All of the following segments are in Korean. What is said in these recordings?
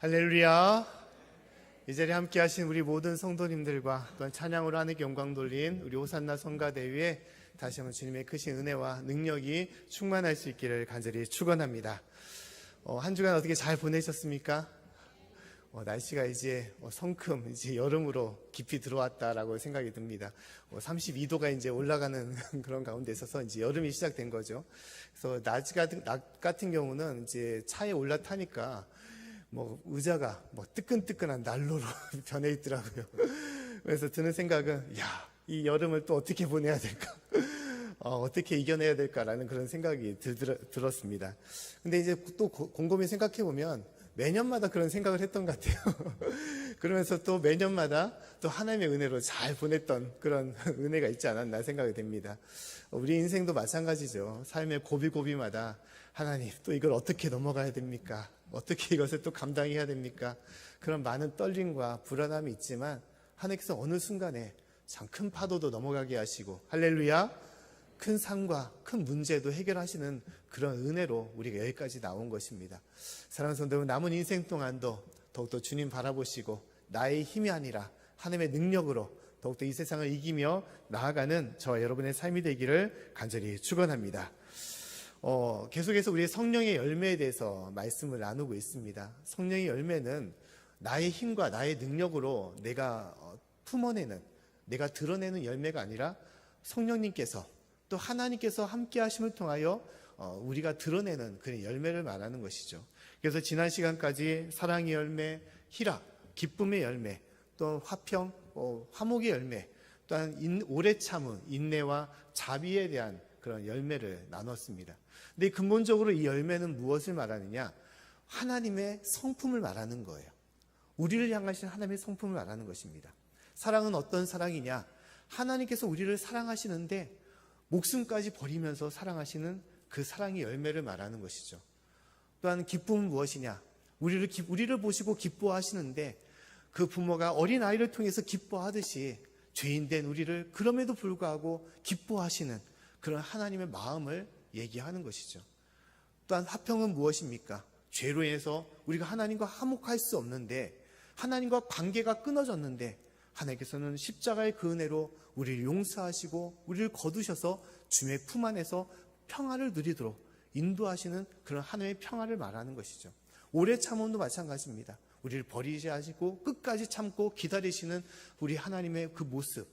할렐루야. 이 자리에 함께 하신 우리 모든 성도님들과 또한 찬양으로 하나님께 영광 돌린 우리 호산나 성가대회에 다시 한번 주님의 크신 은혜와 능력이 충만할 수 있기를 간절히 축원합니다. 한 주간 어떻게 잘 보내셨습니까? 날씨가 이제 성큼 이제 여름으로 깊이 들어왔다라고 생각이 듭니다. 32도가 이제 올라가는 그런 가운데 있어서 이제 여름이 시작된 거죠. 그래서 낮 같은 경우는 이제 차에 올라타니까 의자가 뜨끈뜨끈한 난로로 변해 있더라고요. 그래서 드는 생각은, 이 여름을 또 어떻게 보내야 될까? 어떻게 이겨내야 될까라는 그런 생각이 들었습니다. 근데 이제 또 곰곰이 생각해 보면 매년마다 그런 생각을 했던 것 같아요. 그러면서 또 매년마다 또 하나님의 은혜로 잘 보냈던 그런 은혜가 있지 않았나 생각이 됩니다. 우리 인생도 마찬가지죠. 삶의 고비고비마다 하나님, 또 이걸 어떻게 넘어가야 됩니까? 어떻게 이것을 또 감당해야 됩니까? 그런 많은 떨림과 불안함이 있지만 하나님께서 어느 순간에 참 큰 파도도 넘어가게 하시고, 할렐루야, 큰 상과 큰 문제도 해결하시는 그런 은혜로 우리가 여기까지 나온 것입니다. 사랑하는 성도 여러분, 남은 인생 동안도 더욱더 주님 바라보시고 나의 힘이 아니라 하나님의 능력으로 더욱더 이 세상을 이기며 나아가는 저와 여러분의 삶이 되기를 간절히 축원합니다. 계속해서 우리의 성령의 열매에 대해서 말씀을 나누고 있습니다. 성령의 열매는 나의 힘과 나의 능력으로 내가 품어내는, 내가 드러내는 열매가 아니라 성령님께서 또 하나님께서 함께 하심을 통하여 우리가 드러내는 그런 열매를 말하는 것이죠. 그래서 지난 시간까지 사랑의 열매, 희락, 기쁨의 열매, 또 화평, 화목의 열매, 또한 오래 참음, 인내와 자비에 대한 그런 열매를 나눴습니다. 근데 근본적으로 이 열매는 무엇을 말하느냐? 하나님의 성품을 말하는 거예요. 우리를 향하신 하나님의 성품을 말하는 것입니다. 사랑은 어떤 사랑이냐? 하나님께서 우리를 사랑하시는데 목숨까지 버리면서 사랑하시는 그 사랑의 열매를 말하는 것이죠. 또한 기쁨은 무엇이냐? 우리를 보시고 기뻐하시는데 그 부모가 어린아이를 통해서 기뻐하듯이 죄인된 우리를 그럼에도 불구하고 기뻐하시는 그런 하나님의 마음을 얘기하는 것이죠. 또한 화평은 무엇입니까? 죄로 인해서 우리가 하나님과 화목할 수 없는데, 하나님과 관계가 끊어졌는데 하나님께서는 십자가의 그 은혜로 우리를 용서하시고 우리를 거두셔서 주의 품 안에서 평화를 누리도록 인도하시는 그런 하나님의 평화를 말하는 것이죠. 오래 참음도 마찬가지입니다. 우리를 버리지 않으시고 끝까지 참고 기다리시는 우리 하나님의 그 모습,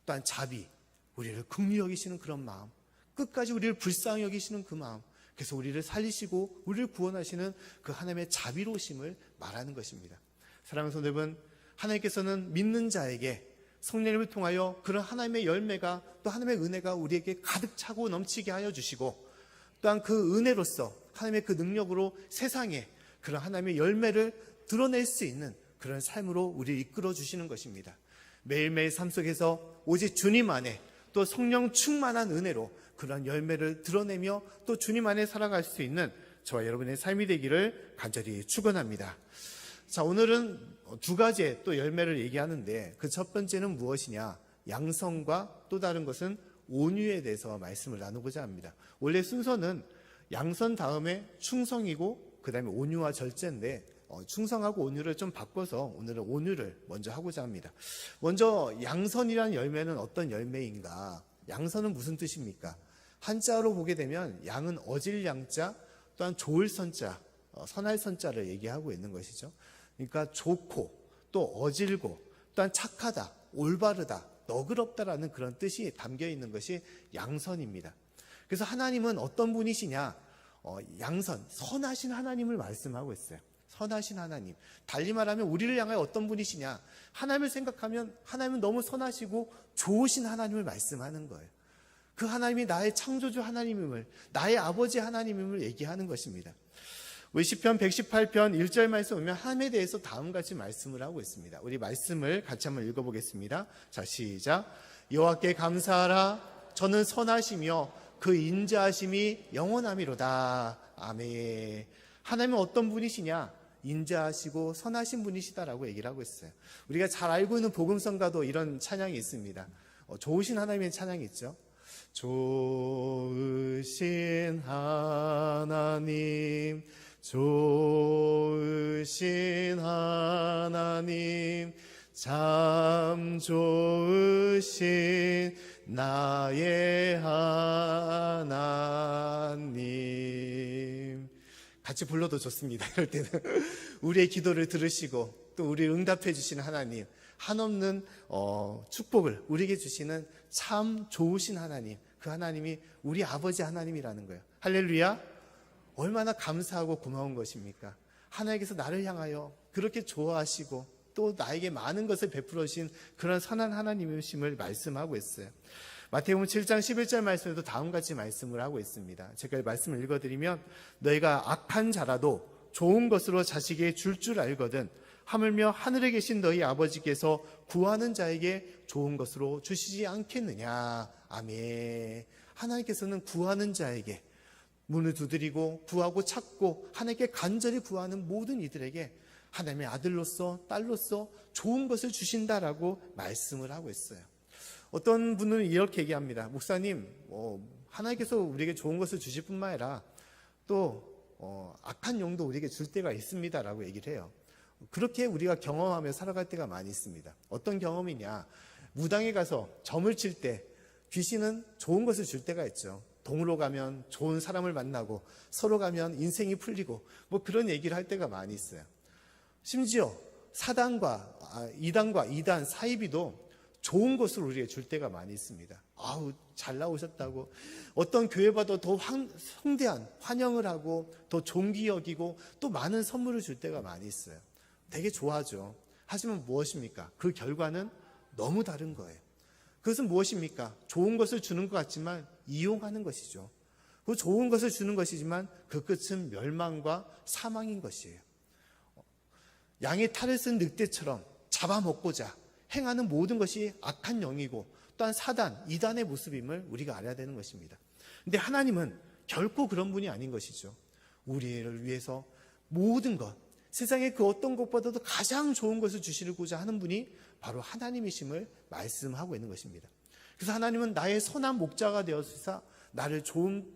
또한 자비, 우리를 긍휼히 여기시는 그런 마음, 끝까지 우리를 불쌍히 여기시는 그 마음, 그래서 우리를 살리시고 우리를 구원하시는 그 하나님의 자비로우심을 말하는 것입니다. 사랑하는 성도 여러분, 하나님께서는 믿는 자에게 성령님을 통하여 그런 하나님의 열매가, 또 하나님의 은혜가 우리에게 가득 차고 넘치게 하여 주시고, 또한 그 은혜로서 하나님의 그 능력으로 세상에 그런 하나님의 열매를 드러낼 수 있는 그런 삶으로 우리를 이끌어 주시는 것입니다. 매일매일 삶 속에서 오직 주님 안에 또 성령 충만한 은혜로 그런 열매를 드러내며 또 주님 안에 살아갈 수 있는 저와 여러분의 삶이 되기를 간절히 축원합니다. 자, 오늘은 두 가지의 또 열매를 얘기하는데 그 첫 번째는 무엇이냐? 양성과 또 다른 것은 온유에 대해서 말씀을 나누고자 합니다. 원래 순서는 양선 다음에 충성이고 그 다음에 온유와 절제인데 충성하고 온유를 좀 바꿔서 오늘은 온유를 먼저 하고자 합니다. 먼저 양선이라는 열매는 어떤 열매인가? 양선은 무슨 뜻입니까? 한자로 보게 되면 양은 어질 양자, 또한 좋을 선자, 선할 선자를 얘기하고 있는 것이죠. 그러니까 좋고 또 어질고 또한 착하다, 올바르다, 너그럽다라는 그런 뜻이 담겨 있는 것이 양선입니다. 그래서 하나님은 어떤 분이시냐? 양선, 선하신 하나님을 말씀하고 있어요. 선하신 하나님. 달리 말하면 우리를 향하여 어떤 분이시냐? 하나님을 생각하면 하나님은 너무 선하시고 좋으신 하나님을 말씀하는 거예요. 그 하나님이 나의 창조주 하나님임을, 나의 아버지 하나님임을 얘기하는 것입니다. 우리 시편 118편 1절 말씀 보면 하나님에 대해서 다음같이 말씀을 하고 있습니다. 우리 말씀을 같이 한번 읽어보겠습니다. 자, 시작. 여호와께 감사하라. 저는 선하시며 그 인자하심이 영원함이로다. 아멘. 하나님은 어떤 분이시냐? 인자하시고 선하신 분이시다라고 얘기를 하고 있어요. 우리가 잘 알고 있는 복음성가도 이런 찬양이 있습니다. 좋으신 하나님의 찬양이 있죠. 좋으신 하나님, 좋으신 좋으신 하나님, 참 좋으신 나의 하나님. 같이 불러도 좋습니다. 이럴 때는 우리의 기도를 들으시고 또 우리를 응답해 주시는 하나님, 한없는 축복을 우리에게 주시는 참 좋으신 하나님, 그 하나님이 우리 아버지 하나님이라는 거예요. 할렐루야. 얼마나 감사하고 고마운 것입니까? 하나님께서 나를 향하여 그렇게 좋아하시고 또 나에게 많은 것을 베풀어 주신 그런 선한 하나님이심을 말씀하고 있어요. 마태복음 7장 11절 말씀에도 다음같이 말씀을 하고 있습니다. 제가 말씀을 읽어드리면, 너희가 악한 자라도 좋은 것으로 자식에게 줄 알거든 하물며 하늘에 계신 너희 아버지께서 구하는 자에게 좋은 것으로 주시지 않겠느냐. 아멘. 하나님께서는 구하는 자에게, 문을 두드리고 구하고 찾고 하나님께 간절히 구하는 모든 이들에게 하나님의 아들로서 딸로서 좋은 것을 주신다라고 말씀을 하고 있어요. 어떤 분은 이렇게 얘기합니다. 목사님, 하나님께서 우리에게 좋은 것을 주실 뿐만 아니라 또 악한 영도 우리에게 줄 때가 있습니다라고 얘기를 해요. 그렇게 우리가 경험하며 살아갈 때가 많이 있습니다. 어떤 경험이냐, 무당에 가서 점을 칠 때 귀신은 좋은 것을 줄 때가 있죠. 동으로 가면 좋은 사람을 만나고, 서로 가면 인생이 풀리고, 그런 얘기를 할 때가 많이 있어요. 심지어 이단과 이단 사이비도 좋은 것을 우리에게 줄 때가 많이 있습니다. 아우, 잘 나오셨다고, 어떤 교회 봐도 더 성대한 환영을 하고 더 존귀 여기고 또 많은 선물을 줄 때가 많이 있어요. 되게 좋아하죠. 하지만 무엇입니까? 그 결과는 너무 다른 거예요. 그것은 무엇입니까? 좋은 것을 주는 것 같지만 이용하는 것이죠. 그 좋은 것을 주는 것이지만 그 끝은 멸망과 사망인 것이에요. 양의 탈을 쓴 늑대처럼 잡아먹고자 행하는 모든 것이 악한 영이고 또한 사단, 이단의 모습임을 우리가 알아야 되는 것입니다. 그런데 하나님은 결코 그런 분이 아닌 것이죠. 우리를 위해서 모든 것, 세상의 그 어떤 것보다도 가장 좋은 것을 주시고자 하는 분이 바로 하나님이심을 말씀하고 있는 것입니다. 그래서 하나님은 나의 선한 목자가 되어서 나를 좋은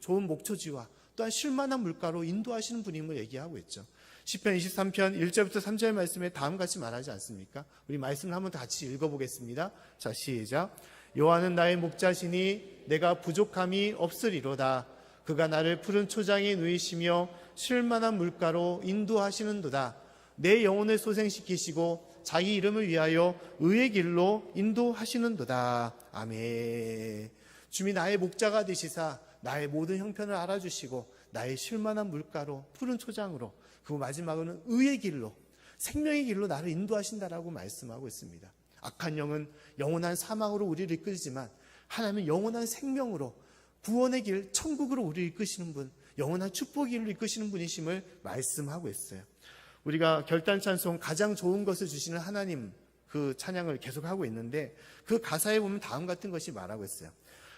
목초지와 또한 쉴만한 물가로 인도하시는 분임을 얘기하고 있죠. 시편 23편 1절부터 3절 말씀에 다음같이 말하지 않습니까? 우리 말씀을 한번 같이 읽어보겠습니다. 자, 시작. 여호와는 나의 목자시니 내가 부족함이 없으리로다. 그가 나를 푸른 초장에 누이시며 쉴만한 물가로 인도하시는도다. 내 영혼을 소생시키시고 자기 이름을 위하여 의의 길로 인도하시는도다. 아멘. 주님 나의 목자가 되시사 나의 모든 형편을 알아주시고 나의 쉴만한 물가로 푸른 초장으로, 그리고 마지막으로는 의의 길로, 생명의 길로 나를 인도하신다라고 말씀하고 있습니다. 악한 영은 영원한 사망으로 우리를 이끌지만 하나님은 영원한 생명으로, 구원의 길, 천국으로 우리를 이끄시는 분, 영원한 축복의 길로 이끄시는 분이심을 말씀하고 있어요. 우리가 결단 찬송 가장 좋은 것을 주시는 하나님, 그 찬양을 계속하고 있는데 그 가사에 보면 다음 같은 것이 말하고 있어요.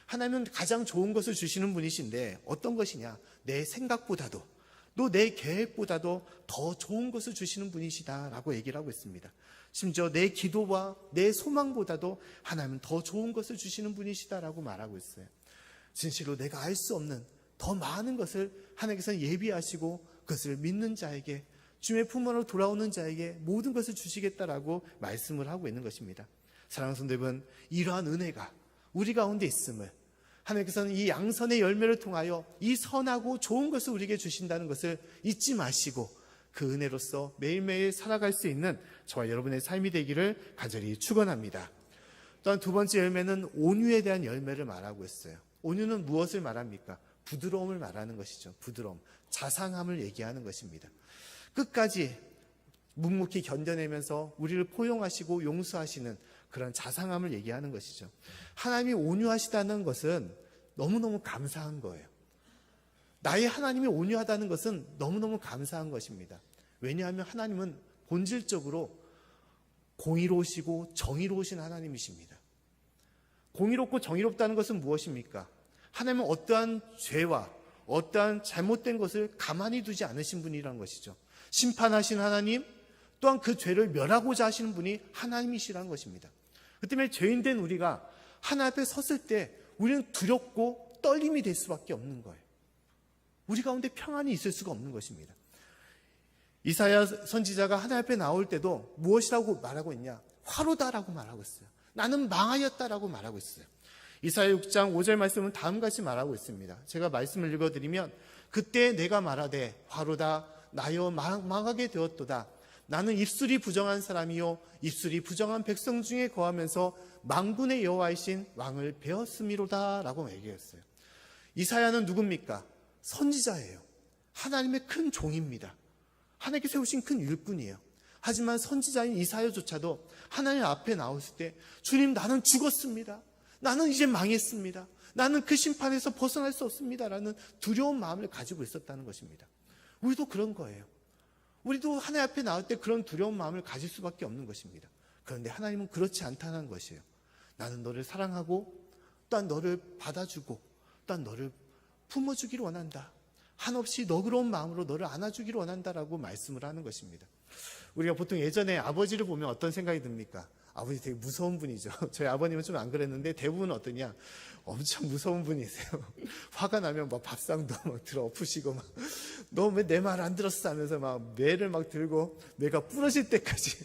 하나님은 가장 좋은 것을 주시는 분이신데 어떤 것이냐, 내 생각보다도 또 내 계획보다도 더 좋은 것을 주시는 분이시다라고 얘기를 하고 있습니다. 심지어 내 기도와 내 소망보다도 하나님은 더 좋은 것을 주시는 분이시다라고 말하고 있어요. 진실로 내가 알 수 없는 더 많은 것을 하나님께서는 예비하시고 그것을 믿는 자에게, 주님의 품 안으로 돌아오는 자에게 모든 것을 주시겠다라고 말씀을 하고 있는 것입니다. 사랑하는 성도 여러분, 이러한 은혜가 우리 가운데 있음을, 하나님께서는 이 양선의 열매를 통하여 이 선하고 좋은 것을 우리에게 주신다는 것을 잊지 마시고 그 은혜로서 매일매일 살아갈 수 있는 저와 여러분의 삶이 되기를 간절히 축원합니다. 또한 두 번째 열매는 온유에 대한 열매를 말하고 있어요. 온유는 무엇을 말합니까? 부드러움을 말하는 것이죠. 부드러움, 자상함을 얘기하는 것입니다. 끝까지 묵묵히 견뎌내면서 우리를 포용하시고 용서하시는 그런 자상함을 얘기하는 것이죠. 하나님이 온유하시다는 것은 너무너무 감사한 거예요. 나의 하나님이 온유하다는 것은 너무너무 감사한 것입니다. 왜냐하면 하나님은 본질적으로 공의로우시고 정의로우신 하나님이십니다. 공의롭고 정의롭다는 것은 무엇입니까? 하나님은 어떠한 죄와 어떠한 잘못된 것을 가만히 두지 않으신 분이란 것이죠. 심판하신 하나님, 또한 그 죄를 멸하고자 하시는 분이 하나님이시라는 것입니다. 그 때문에 죄인된 우리가 하나님 앞에 섰을 때 우리는 두렵고 떨림이 될 수밖에 없는 거예요. 우리 가운데 평안이 있을 수가 없는 것입니다. 이사야 선지자가 하나님 앞에 나올 때도 무엇이라고 말하고 있냐? 화로다라고 말하고 있어요. 나는 망하였다라고 말하고 있어요. 이사야 6장 5절 말씀은 다음같이 말하고 있습니다. 제가 말씀을 읽어드리면, 그때 내가 말하되 화로다 나여 망하게 되었도다. 나는 입술이 부정한 사람이요 입술이 부정한 백성 중에 거하면서 만군의 여호와이신 왕을 배웠음이로다 라고 얘기했어요. 이사야는 누굽니까? 선지자예요. 하나님의 큰 종입니다. 하나님께 세우신 큰 일꾼이에요. 하지만 선지자인 이사야조차도 하나님 앞에 나왔을 때, 주님 나는 죽었습니다. 나는 이제 망했습니다. 나는 그 심판에서 벗어날 수 없습니다 라는 두려운 마음을 가지고 있었다는 것입니다. 우리도 그런 거예요. 우리도 하나님 앞에 나올 때 그런 두려운 마음을 가질 수밖에 없는 것입니다. 그런데 하나님은 그렇지 않다는 것이에요. 나는 너를 사랑하고 또한 너를 받아주고 또한 너를 품어주기를 원한다. 한없이 너그러운 마음으로 너를 안아주기를 원한다라고 말씀을 하는 것입니다. 우리가 보통 예전에 아버지를 보면 어떤 생각이 듭니까? 아버지 되게 무서운 분이죠. 저희 아버님은 좀 안 그랬는데 대부분 어떠냐? 엄청 무서운 분이세요. 화가 나면 막 밥상도 막 들어 엎으시고 막 너 왜 내 말 안 들었어 하면서 막 매를 막 들고 매가 부러질 때까지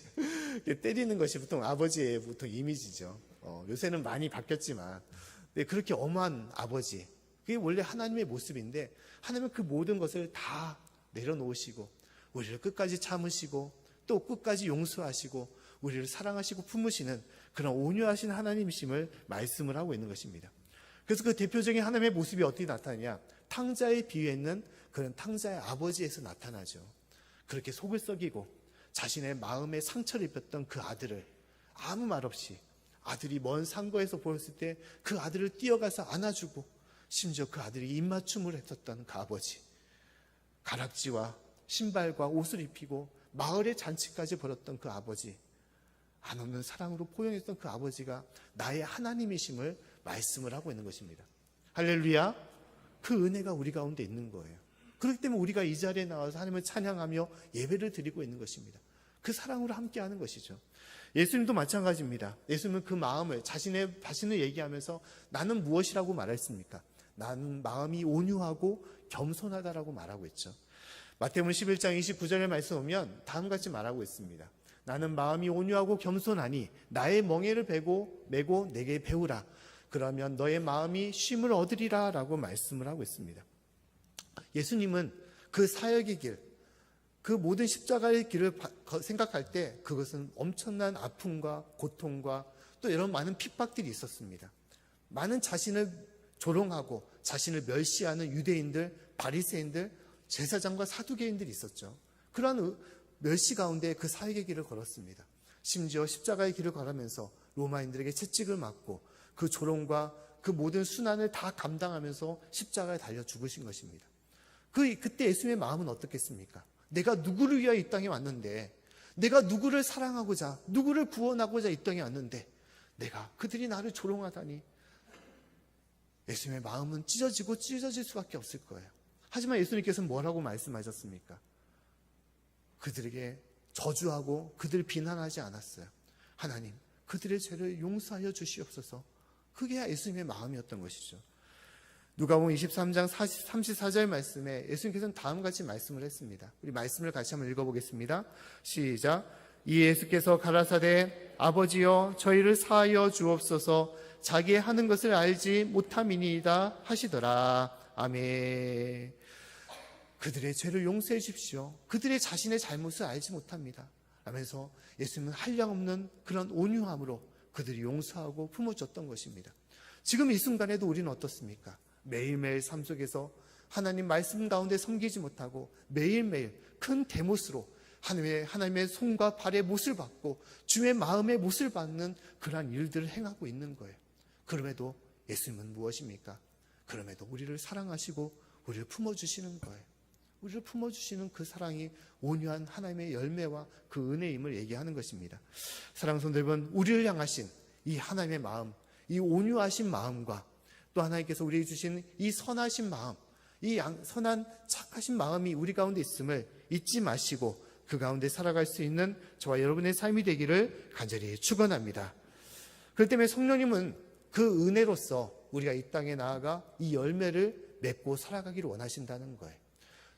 때리는 것이 보통 아버지의 보통 이미지죠. 요새는 많이 바뀌었지만 그렇게 엄한 아버지, 그게 원래 하나님의 모습인데, 하나님은 그 모든 것을 다 내려놓으시고 우리를 끝까지 참으시고 또 끝까지 용서하시고 우리를 사랑하시고 품으시는 그런 온유하신 하나님이심을 말씀을 하고 있는 것입니다. 그래서 그 대표적인 하나님의 모습이 어떻게 나타나냐? 탕자에 비유했는 그런 탕자의 아버지에서 나타나죠. 그렇게 속을 썩이고 자신의 마음에 상처를 입혔던 그 아들을 아무 말 없이, 아들이 먼 상거에서 보였을 때 그 아들을 뛰어가서 안아주고, 심지어 그 아들이 입맞춤을 했었던 그 아버지, 가락지와 신발과 옷을 입히고 마을의 잔치까지 벌였던 그 아버지, 한없는 사랑으로 포용했던 그 아버지가 나의 하나님이심을 말씀을 하고 있는 것입니다. 할렐루야. 그 은혜가 우리 가운데 있는 거예요. 그렇기 때문에 우리가 이 자리에 나와서 하나님을 찬양하며 예배를 드리고 있는 것입니다. 그 사랑으로 함께하는 것이죠. 예수님도 마찬가지입니다. 예수님은 그 마음을, 자신을 얘기하면서 나는 무엇이라고 말했습니까? 나는 마음이 온유하고 겸손하다라고 말하고 있죠. 마태복음 11장 29절의 말씀 보면 다음같이 말하고 있습니다. 나는 마음이 온유하고 겸손하니 나의 멍에를 메고 내게 배우라. 그러면 너의 마음이 쉼을 얻으리라 라고 말씀을 하고 있습니다. 예수님은 그 사역의 길, 그 모든 십자가의 길을 생각할 때 그것은 엄청난 아픔과 고통과 또 이런 많은 핍박들이 있었습니다. 많은 자신을 조롱하고 자신을 멸시하는 유대인들, 바리새인들, 제사장과 사두개인들이 있었죠. 그러한 멸시 가운데 그 사역의 길을 걸었습니다. 심지어 십자가의 길을 걸으면서 로마인들에게 채찍을 맞고 그 조롱과 그 모든 순환을 다 감당하면서 십자가에 달려 죽으신 것입니다. 그때 예수님의 마음은 어떻겠습니까? 내가 누구를 위하여 이 땅에 왔는데, 내가 누구를 사랑하고자, 누구를 구원하고자 이 땅에 왔는데 그들이 나를 조롱하다니. 예수님의 마음은 찢어질 수밖에 없을 거예요. 하지만 예수님께서는 뭐라고 말씀하셨습니까? 그들에게 저주하고 그들을 비난하지 않았어요. 하나님, 그들의 죄를 용서하여 주시옵소서. 그게 예수님의 마음이었던 것이죠. 누가복음 23장 34절 말씀에 예수님께서는 다음같이 말씀을 했습니다. 우리 말씀을 같이 한번 읽어보겠습니다. 시작. 이 예수께서 가라사대 아버지여 저희를 사하여 주옵소서. 자기의 하는 것을 알지 못함이니이다 하시더라. 아멘. 그들의 죄를 용서해 주십시오. 그들의 자신의 잘못을 알지 못합니다 라면서 예수님은 한량없는 그런 온유함으로 그들이 용서하고 품어줬던 것입니다. 지금 이 순간에도 우리는 어떻습니까? 매일매일 삶 속에서 하나님 말씀 가운데 섬기지 못하고 매일매일 큰 대못으로 하나님의 손과 발의 못을 받고 주의 마음의 못을 받는 그러한 일들을 행하고 있는 거예요. 그럼에도 예수님은 무엇입니까? 그럼에도 우리를 사랑하시고 우리를 품어주시는 거예요. 우리를 품어주시는 그 사랑이 온유한 하나님의 열매와 그 은혜임을 얘기하는 것입니다. 사랑하는 성도 여러분, 우리를 향하신 이 하나님의 마음, 이 온유하신 마음과 또 하나님께서 우리에게 주신 이 선하신 마음, 이 선한 착하신 마음이 우리 가운데 있음을 잊지 마시고 그 가운데 살아갈 수 있는 저와 여러분의 삶이 되기를 간절히 축원합니다. 그렇기 때문에 성령님은 그 은혜로서 우리가 이 땅에 나아가 이 열매를 맺고 살아가기를 원하신다는 거예요.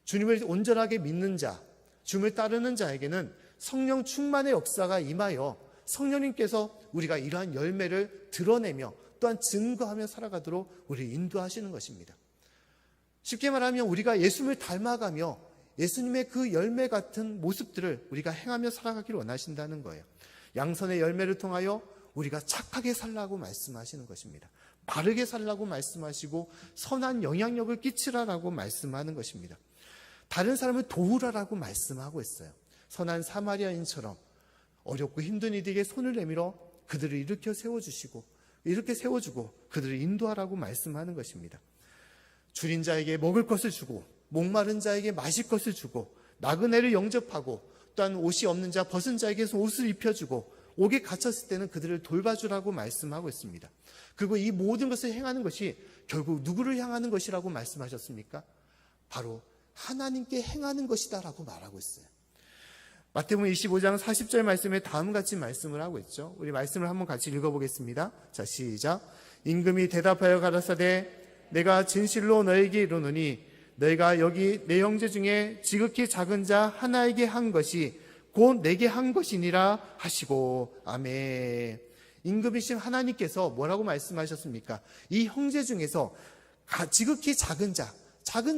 주님을 온전하게 믿는 자, 주님을 따르는 자에게는 성령 충만의 역사가 임하여 성령님께서 우리가 이러한 열매를 드러내며 또한 증거하며 살아가도록 우리를 인도하시는 것입니다. 쉽게 말하면 우리가 예수님을 닮아가며 예수님의 그 열매 같은 모습들을 우리가 행하며 살아가기를 원하신다는 거예요. 양선의 열매를 통하여 우리가 착하게 살라고 말씀하시는 것입니다. 바르게 살라고 말씀하시고 선한 영향력을 끼치라라고 말씀하는 것입니다. 다른 사람을 도우라라고 말씀하고 있어요. 선한 사마리아인처럼 어렵고 힘든 이들에게 손을 내밀어 그들을 일으켜 세워주시고 이렇게 세워주고 그들을 인도하라고 말씀하는 것입니다. 줄인 자에게 먹을 것을 주고 목마른 자에게 마실 것을 주고 나그네를 영접하고 또한 옷이 없는 자 벗은 자에게서 옷을 입혀주고 옥에 갇혔을 때는 그들을 돌봐주라고 말씀하고 있습니다. 그리고 이 모든 것을 행하는 것이 결국 누구를 향하는 것이라고 말씀하셨습니까? 바로 하나님께 행하는 것이다라고 말하고 있어요. 마태복음 25장 40절 말씀에 다음과 같이 말씀을 하고 있죠. 우리 말씀을 한번 같이 읽어보겠습니다. 자, 시작. 임금이 대답하여 가라사대 내가 진실로 너에게 이르노니 너희가 여기 내 형제 중에 지극히 작은 자 하나에게 한 것이 곧 내게 한 것이니라 하시고. 아멘. 임금이신 하나님께서 뭐라고 말씀하셨습니까? 이 형제 중에서 지극히 작은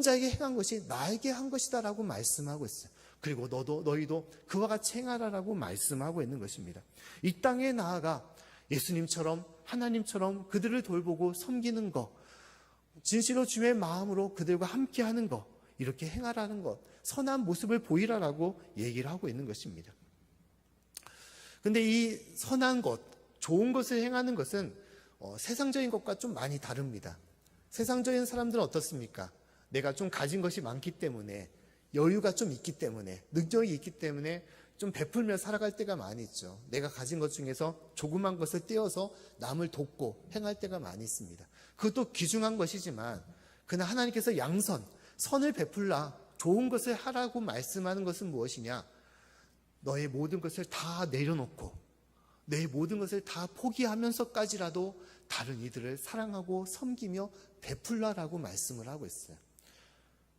자에게 행한 것이 나에게 한 것이다 라고 말씀하고 있어요. 그리고 너희도 그와 같이 행하라라고 말씀하고 있는 것입니다. 이 땅에 나아가 예수님처럼 하나님처럼 그들을 돌보고 섬기는 것, 진실로 주의 마음으로 그들과 함께하는 것, 이렇게 행하라는 것, 선한 모습을 보이라라고 얘기를 하고 있는 것입니다. 그런데 이 선한 것, 좋은 것을 행하는 것은 세상적인 것과 좀 많이 다릅니다. 세상적인 사람들은 어떻습니까? 내가 좀 가진 것이 많기 때문에, 여유가 좀 있기 때문에, 능력이 있기 때문에 좀 베풀며 살아갈 때가 많이 있죠. 내가 가진 것 중에서 조그만 것을 떼어서 남을 돕고 행할 때가 많이 있습니다. 그것도 귀중한 것이지만 그러나 하나님께서 양선, 선을 베풀라, 좋은 것을 하라고 말씀하는 것은 무엇이냐? 너의 모든 것을 다 내려놓고 내 모든 것을 다 포기하면서까지라도 다른 이들을 사랑하고 섬기며 베풀라라고 말씀을 하고 있어요.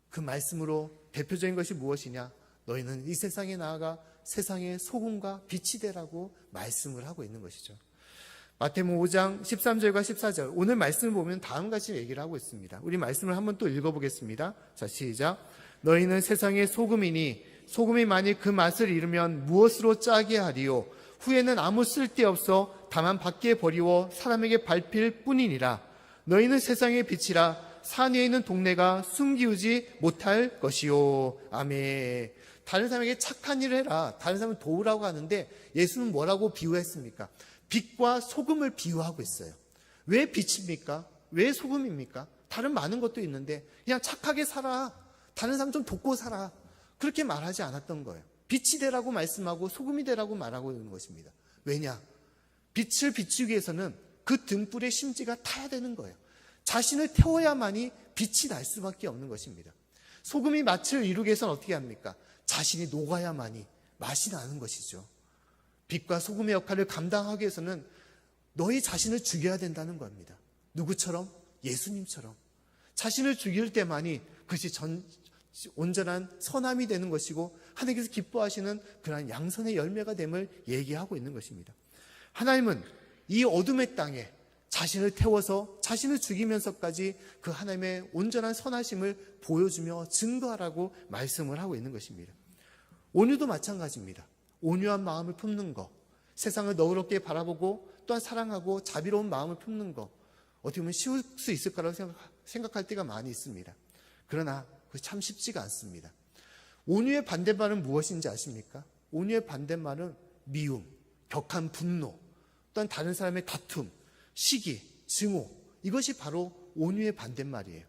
그 말씀으로 대표적인 것이 무엇이냐? 너희는 이 세상에 나아가 세상의 소금과 빛이 되라고 말씀을 하고 있는 것이죠. 마태복음 5장 13절과 14절 오늘 말씀을 보면 다음과 같이 얘기를 하고 있습니다. 우리 말씀을 한번 또 읽어보겠습니다. 자, 시작. 너희는 세상의 소금이니 소금이 만일 그 맛을 잃으면 무엇으로 짜게 하리요? 후에는 아무 쓸데없어 다만 밖에 버리워 사람에게 밟힐 뿐이니라. 너희는 세상의 빛이라. 산 위에 있는 동네가 숨기우지 못할 것이요. 아멘. 다른 사람에게 착한 일을 해라, 다른 사람을 도우라고 하는데 예수는 뭐라고 비유했습니까? 빛과 소금을 비유하고 있어요. 왜 빛입니까? 왜 소금입니까? 다른 많은 것도 있는데 그냥 착하게 살아, 다른 사람 좀 돕고 살아, 그렇게 말하지 않았던 거예요. 빛이 되라고 말씀하고 소금이 되라고 말하고 있는 것입니다. 왜냐? 빛을 비추기 위해서는 그 등불의 심지가 타야 되는 거예요. 자신을 태워야만이 빛이 날 수밖에 없는 것입니다. 소금이 맛을 이루기 위해서는 어떻게 합니까? 자신이 녹아야만이 맛이 나는 것이죠. 빛과 소금의 역할을 감당하기 위해서는 너희 자신을 죽여야 된다는 겁니다. 누구처럼? 예수님처럼. 자신을 죽일 때만이 그것이 온전한 선함이 되는 것이고 하나님께서 기뻐하시는 그러한 양선의 열매가 됨을 얘기하고 있는 것입니다. 하나님은 이 어둠의 땅에 자신을 태워서 자신을 죽이면서까지 그 하나님의 온전한 선하심을 보여주며 증거하라고 말씀을 하고 있는 것입니다. 온유도 마찬가지입니다. 온유한 마음을 품는 것, 세상을 너그럽게 바라보고 또한 사랑하고 자비로운 마음을 품는 것, 어떻게 보면 쉬울 수 있을 거라고 생각할 때가 많이 있습니다. 그러나 그것이 참 쉽지가 않습니다. 온유의 반대말은 무엇인지 아십니까? 온유의 반대말은 미움, 격한 분노, 또한 다른 사람의 다툼, 시기, 증오, 이것이 바로 온유의 반대말이에요.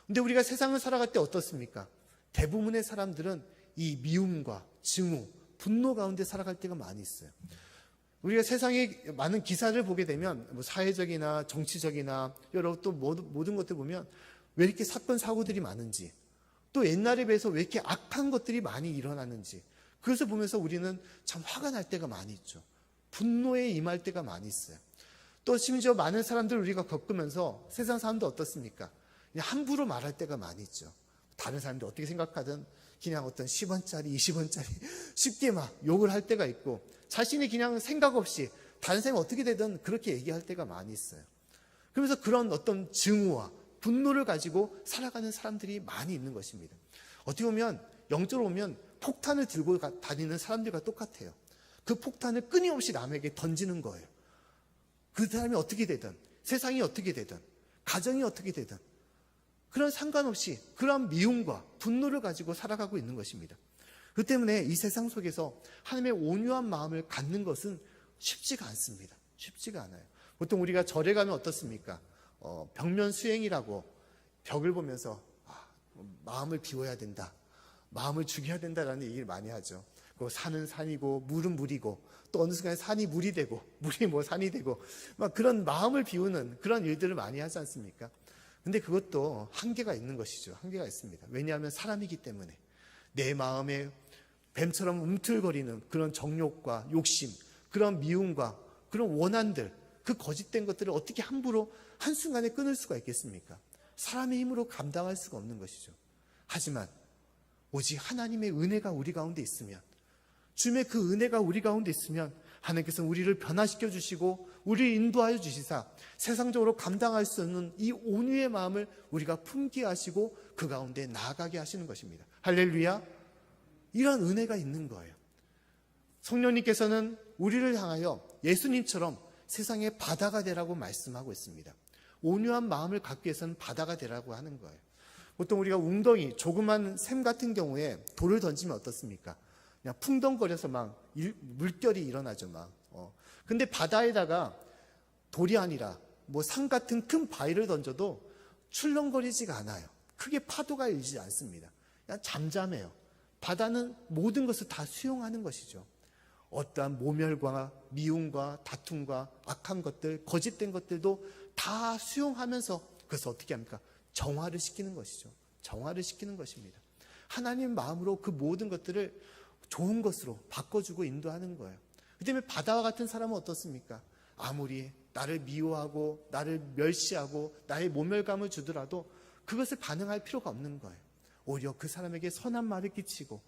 근데 우리가 세상을 살아갈 때 어떻습니까? 대부분의 사람들은 이 미움과 증오, 분노 가운데 살아갈 때가 많이 있어요. 우리가 세상에 많은 기사를 보게 되면 사회적이나 정치적이나 여러 또 모든 것들 보면 왜 이렇게 사건 사고들이 많은지, 또 옛날에 비해서 왜 이렇게 악한 것들이 많이 일어나는지, 그것을 보면서 우리는 참 화가 날 때가 많이 있죠. 분노에 임할 때가 많이 있어요. 또 심지어 많은 사람들을 우리가 겪으면서 세상 사람들 어떻습니까? 그냥 함부로 말할 때가 많이 있죠. 다른 사람들이 어떻게 생각하든 그냥 어떤 10원짜리, 20원짜리 쉽게 막 욕을 할 때가 있고, 자신이 그냥 생각 없이 다른 사람이 어떻게 되든 그렇게 얘기할 때가 많이 있어요. 그러면서 그런 어떤 증오와 분노를 가지고 살아가는 사람들이 많이 있는 것입니다. 어떻게 보면 영적으로 보면 폭탄을 들고 다니는 사람들과 똑같아요. 그 폭탄을 끊임없이 남에게 던지는 거예요. 그 사람이 어떻게 되든, 세상이 어떻게 되든, 가정이 어떻게 되든 그런 상관없이 그런 미움과 분노를 가지고 살아가고 있는 것입니다. 그 때문에 이 세상 속에서 하나님의 온유한 마음을 갖는 것은 쉽지가 않습니다. 쉽지가 않아요. 보통 우리가 절에 가면 어떻습니까? 벽면 수행이라고 벽을 보면서 마음을 비워야 된다, 마음을 죽여야 된다라는 얘기를 많이 하죠. 산은 산이고 물은 물이고 또 어느 순간에 산이 물이 되고 물이 뭐 산이 되고 막 그런 마음을 비우는 그런 일들을 많이 하지 않습니까? 근데 그것도 한계가 있는 것이죠. 한계가 있습니다. 왜냐하면 사람이기 때문에 내 마음에 뱀처럼 움틀거리는 그런 정욕과 욕심, 그런 미움과 그런 원한들, 그 거짓된 것들을 어떻게 함부로 한순간에 끊을 수가 있겠습니까? 사람의 힘으로 감당할 수가 없는 것이죠. 하지만 오직 하나님의 은혜가 우리 가운데 있으면, 주님의 그 은혜가 우리 가운데 있으면 하나님께서 우리를 변화시켜 주시고 우리를 인도하여 주시사 세상적으로 감당할 수 없는 이 온유의 마음을 우리가 품게 하시고 그 가운데 나아가게 하시는 것입니다. 할렐루야. 이런 은혜가 있는 거예요. 성령님께서는 우리를 향하여 예수님처럼 세상의 바다가 되라고 말씀하고 있습니다. 온유한 마음을 갖기 위해서는 바다가 되라고 하는 거예요. 보통 우리가 웅덩이, 조그만 샘 같은 경우에 돌을 던지면 어떻습니까? 그냥 풍덩거려서 막 물결이 일어나죠, 막. 근데 바다에다가 돌이 아니라 뭐 산 같은 큰 바위를 던져도 출렁거리지가 않아요. 크게 파도가 일지 않습니다. 그냥 잠잠해요. 바다는 모든 것을 다 수용하는 것이죠. 어떠한 모멸과 미움과 다툼과 악한 것들, 거짓된 것들도 다 수용하면서 그것을 어떻게 합니까? 정화를 시키는 것이죠. 정화를 시키는 것입니다. 하나님 마음으로 그 모든 것들을 좋은 것으로 바꿔주고 인도하는 거예요. 그 때문에 바다와 같은 사람은 어떻습니까? 아무리 나를 미워하고 나를 멸시하고 나의 모멸감을 주더라도 그것을 반응할 필요가 없는 거예요. 오히려 그 사람에게 선한 말을 끼치고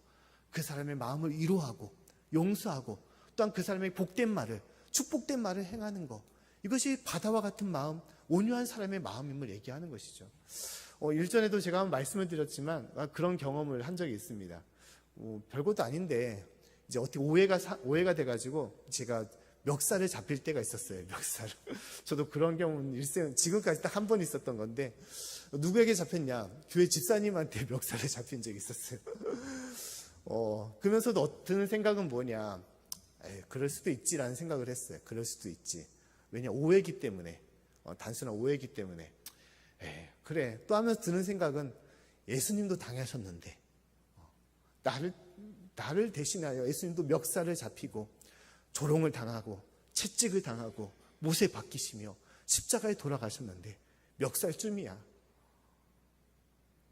그 사람의 마음을 위로하고 용서하고 또한 그 사람의 복된 말을, 축복된 말을 행하는 것, 이것이 바다와 같은 마음, 온유한 사람의 마음임을 얘기하는 것이죠. 일전에도 제가 한번 말씀을 드렸지만 그런 경험을 한 적이 있습니다. 별것도 아닌데 이제 어떻게 오해가 돼가지고 제가 멱살을 잡힐 때가 있었어요. 멱살. 저도 그런 경우는 일생 지금까지 딱 한 번 있었던 건데, 누구에게 잡혔냐? 교회 집사님한테 멱살을 잡힌 적이 있었어요. 그러면서도 드는 생각은 뭐냐? 그럴 수도 있지라는 생각을 했어요. 그럴 수도 있지. 왜냐, 오해이기 때문에, 단순한 오해이기 때문에. 그래. 또 하면서 드는 생각은 예수님도 당하셨는데, 나를 대신하여 예수님도 멱살을 잡히고 조롱을 당하고 채찍을 당하고 못에 박히시며 십자가에 돌아가셨는데 멱살쯤이야.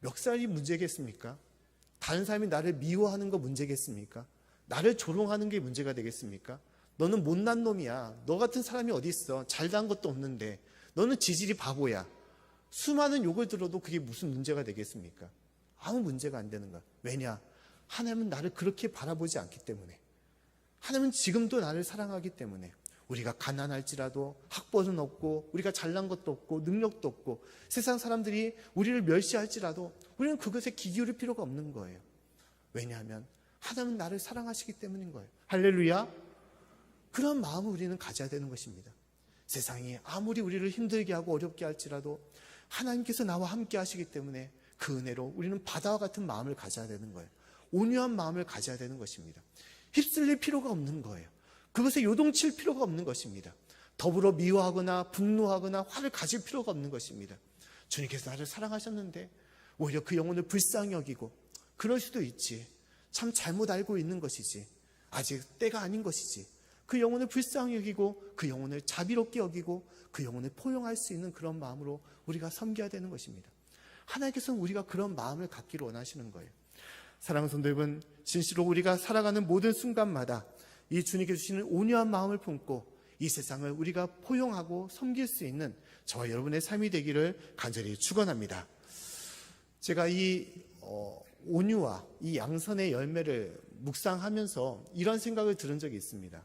멱살이 문제겠습니까? 다른 사람이 나를 미워하는 거 문제겠습니까? 나를 조롱하는 게 문제가 되겠습니까? 너는 못난 놈이야. 너 같은 사람이 어디 있어? 잘난 것도 없는데 너는 지질이 바보야. 수많은 욕을 들어도 그게 무슨 문제가 되겠습니까? 아무 문제가 안 되는 거야. 왜냐? 하나님은 나를 그렇게 바라보지 않기 때문에, 하나님은 지금도 나를 사랑하기 때문에, 우리가 가난할지라도 학벌은 없고 우리가 잘난 것도 없고 능력도 없고 세상 사람들이 우리를 멸시할지라도 우리는 그것에 귀 기울일 필요가 없는 거예요. 왜냐하면 하나님은 나를 사랑하시기 때문인 거예요. 할렐루야. 그런 마음을 우리는 가져야 되는 것입니다. 세상이 아무리 우리를 힘들게 하고 어렵게 할지라도 하나님께서 나와 함께 하시기 때문에 그 은혜로 우리는 바다와 같은 마음을 가져야 되는 거예요. 온유한 마음을 가져야 되는 것입니다. 휩쓸릴 필요가 없는 거예요. 그것에 요동칠 필요가 없는 것입니다. 더불어 미워하거나 분노하거나 화를 가질 필요가 없는 것입니다. 주님께서 나를 사랑하셨는데 오히려 그 영혼을 불쌍히 여기고, 그럴 수도 있지, 참 잘못 알고 있는 것이지, 아직 때가 아닌 것이지, 그 영혼을 불쌍히 여기고 그 영혼을 자비롭게 여기고 그 영혼을 포용할 수 있는 그런 마음으로 우리가 섬겨야 되는 것입니다. 하나님께서는 우리가 그런 마음을 갖기를 원하시는 거예요. 사랑하는 성도 여러분, 진실로 우리가 살아가는 모든 순간마다 이 주님께 주시는 온유한 마음을 품고 이 세상을 우리가 포용하고 섬길 수 있는 저와 여러분의 삶이 되기를 간절히 축원합니다. 제가 이 온유와 이 양선의 열매를 묵상하면서 이런 생각을 들은 적이 있습니다.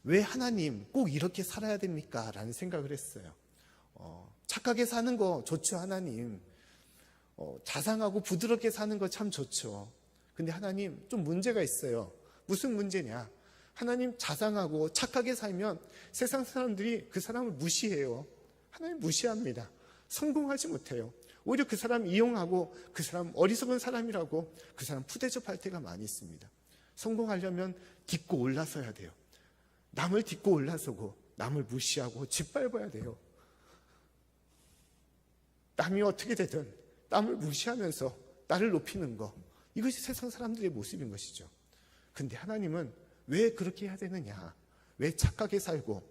왜 하나님 꼭 이렇게 살아야 됩니까? 라는 생각을 했어요. 착하게 사는 거 좋죠, 하나님. 자상하고 부드럽게 사는 거 참 좋죠. 근데 하나님 좀 문제가 있어요. 무슨 문제냐? 하나님 자상하고 착하게 살면 세상 사람들이 그 사람을 무시해요. 하나님 무시합니다. 성공하지 못해요. 오히려 그 사람 이용하고 그 사람 어리석은 사람이라고 그 사람 푸대접할 때가 많이 있습니다. 성공하려면 딛고 올라서야 돼요. 남을 딛고 올라서고 남을 무시하고 짓밟아야 돼요. 남이 어떻게 되든 남을 무시하면서 나를 높이는 거, 이것이 세상 사람들의 모습인 것이죠. 근데 하나님은 왜 그렇게 해야 되느냐? 왜 착하게 살고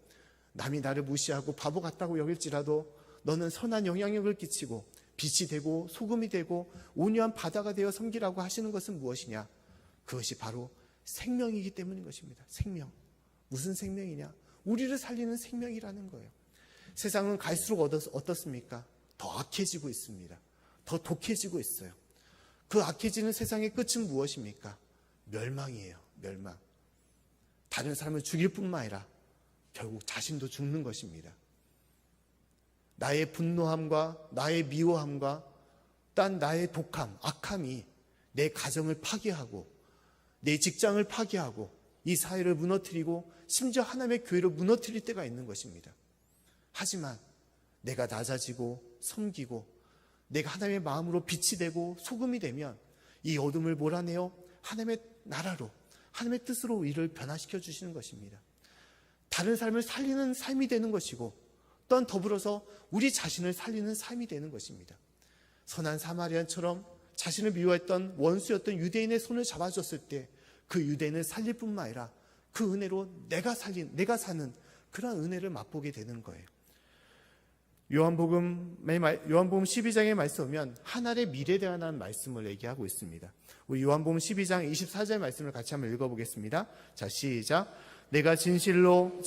남이 나를 무시하고 바보 같다고 여길지라도 너는 선한 영향력을 끼치고 빛이 되고 소금이 되고 온유한 바다가 되어 섬기라고 하시는 것은 무엇이냐? 그것이 바로 생명이기 때문인 것입니다. 생명. 무슨 생명이냐? 우리를 살리는 생명이라는 거예요. 세상은 갈수록 어떻습니까? 더 악해지고 있습니다. 더 독해지고 있어요. 그 악해지는 세상의 끝은 무엇입니까? 멸망이에요. 멸망. 다른 사람을 죽일 뿐만 아니라 결국 자신도 죽는 것입니다. 나의 분노함과 나의 미워함과 딴 나의 독함, 악함이 내 가정을 파괴하고 내 직장을 파괴하고 이 사회를 무너뜨리고 심지어 하나님의 교회를 무너뜨릴 때가 있는 것입니다. 하지만 내가 낮아지고 섬기고 내가 하나님의 마음으로 빛이 되고 소금이 되면 이 어둠을 몰아내어 하나님의 나라로, 하나님의 뜻으로 이를 변화시켜 주시는 것입니다. 다른 삶을 살리는 삶이 되는 것이고 또한 더불어서 우리 자신을 살리는 삶이 되는 것입니다. 선한 사마리안처럼 자신을 미워했던 원수였던 유대인의 손을 잡아줬을 때 그 유대인을 살릴 뿐만 아니라 그 은혜로 내가 사는 그런 은혜를 맛보게 되는 거예요. 요한복음 12장의 말씀 보면 하늘의 미래에 대한 말씀을 얘기하고 있습니다. 우리 요한복음 12장 24절 말씀을 같이 한번 읽어보겠습니다. 자, 시작. 내가 진실로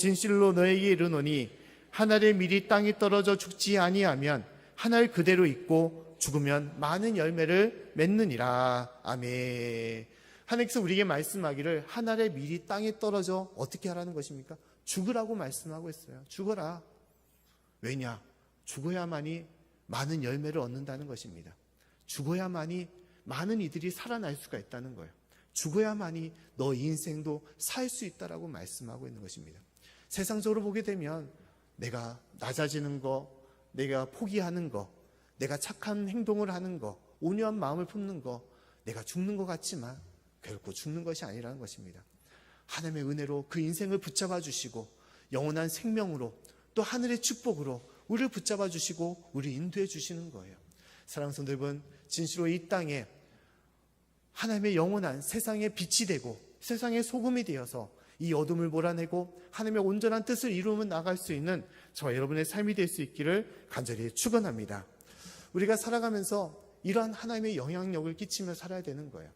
너에게 이르노니 하늘의 밀이 땅에 떨어져 죽지 아니하면 하늘 그대로 있고 죽으면 많은 열매를 맺느니라. 아멘. 하나님께서 우리에게 말씀하기를 하늘의 밀이 땅에 떨어져 어떻게 하라는 것입니까? 죽으라고 말씀하고 있어요. 죽어라. 왜냐? 죽어야만이 많은 열매를 얻는다는 것입니다. 죽어야만이 많은 이들이 살아날 수가 있다는 거예요. 죽어야만이 너 인생도 살 수 있다라고 말씀하고 있는 것입니다. 세상적으로 보게 되면 내가 낮아지는 거, 내가 포기하는 거, 내가 착한 행동을 하는 거, 온유한 마음을 품는 거, 내가 죽는 것 같지만 결코 죽는 것이 아니라는 것입니다. 하나님의 은혜로 그 인생을 붙잡아 주시고 영원한 생명으로 또 하늘의 축복으로 우리를 붙잡아 주시고 우리 인도해 주시는 거예요. 사랑하는 성도 여러분, 진실로 이 땅에 하나님의 영원한 세상의 빛이 되고 세상의 소금이 되어서 이 어둠을 몰아내고 하나님의 온전한 뜻을 이루며 나갈 수 있는 저와 여러분의 삶이 될 수 있기를 간절히 축원합니다. 우리가 살아가면서 이러한 하나님의 영향력을 끼치며 살아야 되는 거예요.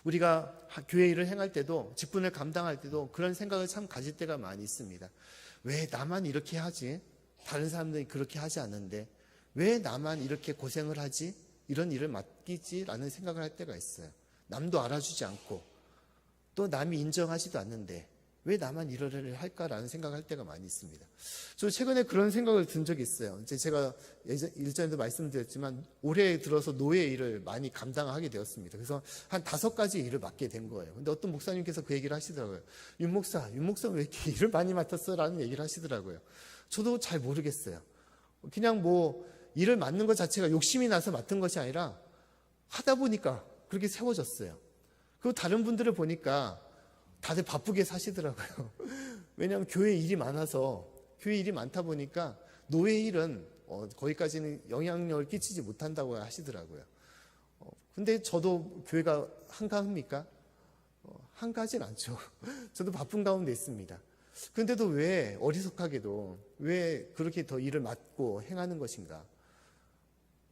우리가 교회 일을 행할 때도 직분을 감당할 때도 그런 생각을 참 가질 때가 많이 있습니다. 왜 나만 이렇게 하지? 다른 사람들이 그렇게 하지 않는데 왜 나만 이렇게 고생을 하지? 이런 일을 맡기지? 라는 생각을 할 때가 있어요. 남도 알아주지 않고 또 남이 인정하지도 않는데 왜 나만 이런 일을 할까라는 생각을 할 때가 많이 있습니다. 저 최근에 그런 생각을 든 적이 있어요. 이제 제가 일전에도 말씀드렸지만 올해 들어서 노예 일을 많이 감당하게 되었습니다. 그래서 한 5가지 일을 맡게 된 거예요. 근데 어떤 목사님께서 그 얘기를 하시더라고요. 윤 목사 왜 이렇게 일을 많이 맡았어? 라는 얘기를 하시더라고요. 저도 잘 모르겠어요. 그냥 일을 맡는 것 자체가 욕심이 나서 맡은 것이 아니라 하다 보니까 그렇게 세워졌어요. 그리고 다른 분들을 보니까 다들 바쁘게 사시더라고요. 왜냐하면 교회 일이 많다 보니까 노예 일은 거기까지는 영향력을 끼치지 못한다고 하시더라고요. 근데 저도 교회가 한가합니까? 한가하진 않죠. 저도 바쁜 가운데 있습니다. 그런데도 왜 어리석하게도 왜 그렇게 더 일을 맡고 행하는 것인가?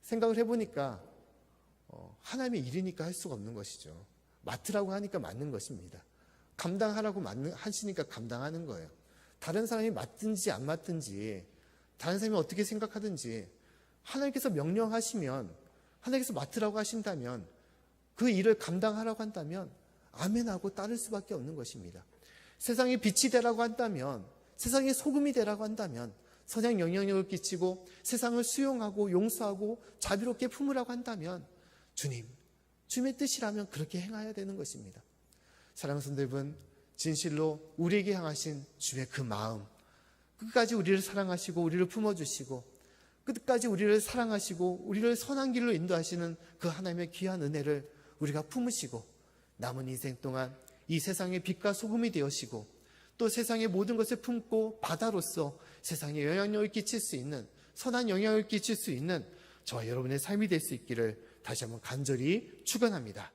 생각을 해보니까 하나님의 일이니까 할 수가 없는 것이죠. 맡으라고 하니까 맡는 것입니다. 감당하라고 하시니까 감당하는 거예요. 다른 사람이 맡든지 안 맡든지 다른 사람이 어떻게 생각하든지 하나님께서 명령하시면 하나님께서 맡으라고 하신다면 그 일을 감당하라고 한다면 아멘하고 따를 수밖에 없는 것입니다. 세상에 빛이 되라고 한다면, 세상에 소금이 되라고 한다면 선한 영향력을 끼치고 세상을 수용하고 용서하고 자비롭게 품으라고 한다면 주님의 뜻이라면 그렇게 행해야 되는 것입니다. 사랑하는 성도 여러분, 진실로 우리에게 향하신 주의 그 마음, 끝까지 우리를 사랑하시고 우리를 품어주시고 끝까지 우리를 사랑하시고 우리를 선한 길로 인도하시는 그 하나님의 귀한 은혜를 우리가 품으시고 남은 인생 동안 이 세상의 빛과 소금이 되어시고 또 세상의 모든 것을 품고 바다로서 세상에 영향력을 끼칠 수 있는, 선한 영향을 끼칠 수 있는 저와 여러분의 삶이 될 수 있기를 다시 한번 간절히 축원합니다.